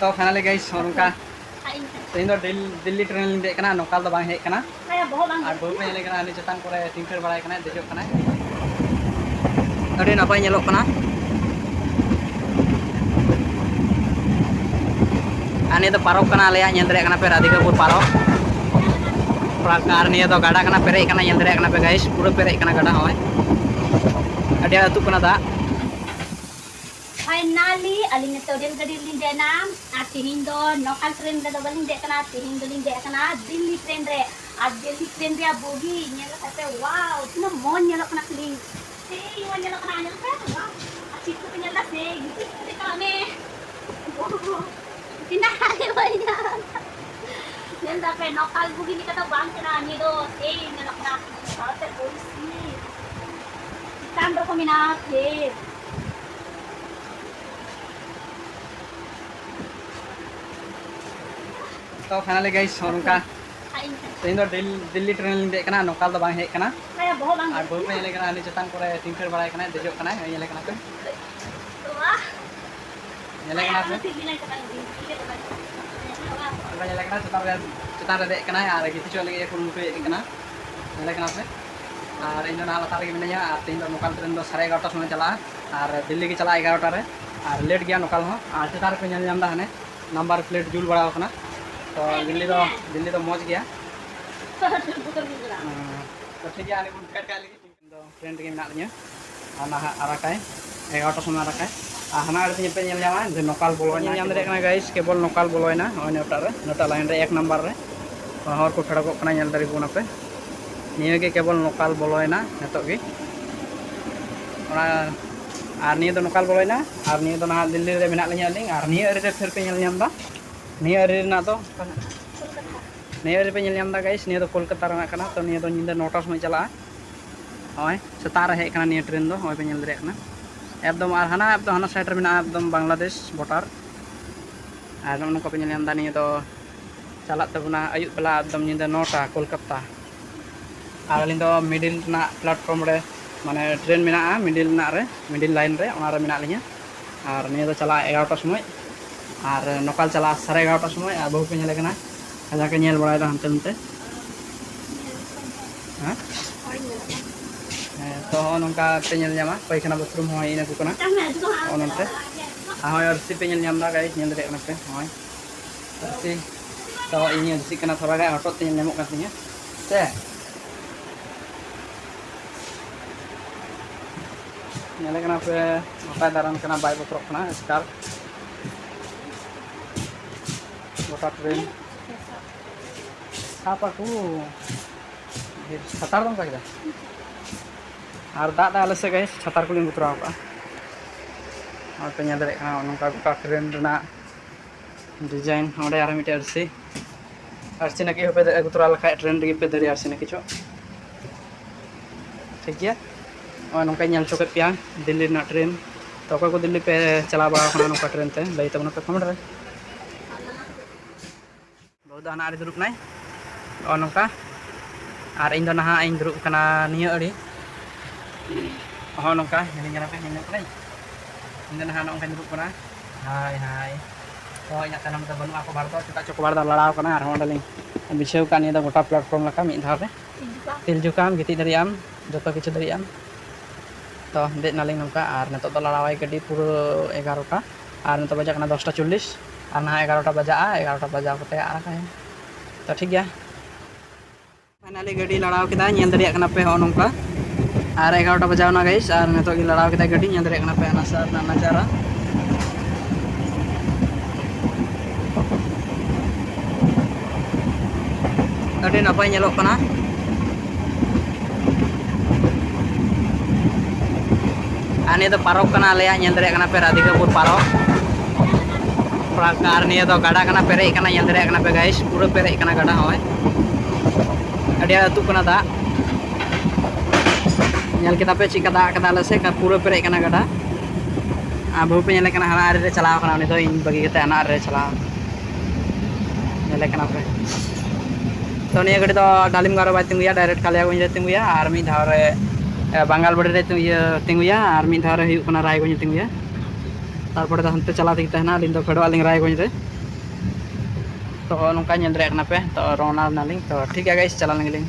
तो finally guys नौका तेज Delhi train देना नौकाल तो हेज और बहुत पे हनी चतान को टिंकर बड़ा देजोना नपाय निया पार्क पे राधिकापुर पार्क और निया गाड़ा पेरे पे गाइस पूरा पेरे गाड़ा हमें अतुकना दा फाइनली अलिंग रेल गाड़ी देना तिहिन दो नौकाल ट्रेन रे दो बलिंग देना तिहिन दोलिंग देना दिल्ली ट्रेन रे आज दिल्ली ट्रेन रे बोगी नेल खाते वाओ इतना मन नेल कना क्लिंग से मन नेल कना नेल पे वाओ अच्छी तो नेल दा से गिटी काने तिना हाले वइना नेल दा पे नौकाल बोगी नि कता बांग कना नि दो से नेल कना साथे पोलिसी तान दो मिना थे तो फाइनली गाइस नौका तेज दिल्ली ट्रेन देना नौकाल तो हेज और बहुत पे हनी चतान को टिंकर बड़ा देजोना चतान देना और गितिचो लगे कुरुमुटुना पे और इन लातार मिना तीन नौकाल ट्रेन 11:30 समय चला और दिल्ली के चला 11टा और लेट गया नौकाल और चतान को हाने नम्बर प्लेट जुल बड़ा तो दिल्ली तो मौज गया तो ठीक है ट्रेन रे और ना आराकाय 11टा समय आराकाय और हाना पे नौकाल बोलोना गाइस केवल नौकाल बोलोना नोटा लाइन रे 1 नम्बर रे हर को ठड़कोना दारेबोना पे निये केवल नौकाल बोलोना नितोगे और निये तो नौकाल बोलोना और निये तो ना दिल्ली रे मेना लिया लिंग और निये रे फिर पे दा निया तो निया पे गाइस निया तो कोलकाता तो निया तो निंदा 9टा समय चला हमें सेता हेज निया ट्रेन दो हमें पे एकदम और हाना एकदम हाना साइड में एकदम बांग्लादेश बॉर्डर और नौका पे निया तो चला तबना अयुब बेला एकदम निंदा 9टा कोलकाता और अली मिडिल प्लेटफॉर्म रे माने ट्रेन में मिडिल लाइन रे मेना लिया और निया तो चला 11टा समय और नौकाल चला 11:30 समय और बहु पे कजा के बड़ा हानते नते तो नौका पे पैखाना बाथरूम इन को नोते अरसी पे गाइस पे हाँ अरसी तो इन अरसी थोड़ा गाय हटो ते से पे नौका दारान बै बतरना स्कार गोटा ट्रेन सापा को छतार दम का और दादा आले से गए छतार को उतरा और पे नौका गोटा ट्रेन डिजाइन और मिट्टे अरसी नाकी पे उतरा लखा ट्रेन रे पे दाड़ी अरसी नाकी चो ठीक है और नौका चौके पे दिल्ली ट्रेन तो अको दिल्ली पे चला बड़ा नौका ट्रेन ते लै तबना पे कमेंट रे हाना दुरुबना और नौका और इन ना इन दुरुबना निया अड़ी नौका पे इन ना नौका दुरुबना हाय हाय तो इन तनम तो बनू को बार चेता चो बार लड़ाव और बिछाव का निया गोटा प्लेटफॉर्म लका मिद धाव तिलजुकाम गिति दाड़ियाम जो किछु दाड़ियाम तो देना नौका और नित लड़ावाई गाड़ी पूरा 11टा और नित बजा 10:40 और ना 11टा बजा 11टा बजा कते तो ठीक है फाइनली गाड़ी लड़ाव के पे हो नौका और 11टा बजावना गाइस और नित लड़ाव के गाड़ी पे नजारा अभी नपाय और निया पार्क पे राधिकापुर पार्क और निया गाड़ा पेरे पे गाइस पूरा पेरे गाड़ा हमें अतुकना दा पे चिका दाले से पूरा पेरे गाड़ा और बहु पे हाना रे चला इन बगी हाना रे चला पे तो निया गाड़ी डालिम गारो बै तिंगुया डायरेक्ट कालियागंज रे तिंगुया और मिद धाव रे बांगाल बड़ी रे तिंगुया और मिद धाव रे रायगंज तिंगुया तारपरे ᱫᱚ ᱦᱟᱱᱛᱮ ᱪᱟᱞᱟᱣ ᱛᱮᱜᱮ ᱛᱟᱦᱮᱱᱟ ᱟᱹᱞᱤᱧ ᱫᱚ ᱯᱷᱮᱰᱚᱜ ᱟᱹᱞᱤᱧ ᱨᱟᱭᱜᱚᱸᱡᱽ ᱨᱮ ᱛᱚ ᱱᱚᱝᱠᱟ ᱧᱮᱞ ᱫᱟᱲᱮᱭᱟᱜ ᱠᱟᱱᱟ ᱯᱮ ᱛᱚ ᱨᱚᱣᱱᱟ ᱞᱮᱱᱟᱞᱤᱧ ᱛᱚ ᱴᱷᱤक ᱜᱮᱭᱟ गाइस ᱪᱟᱞᱟᱣ ᱞᱮᱱ ᱜᱮᱞᱤᱧ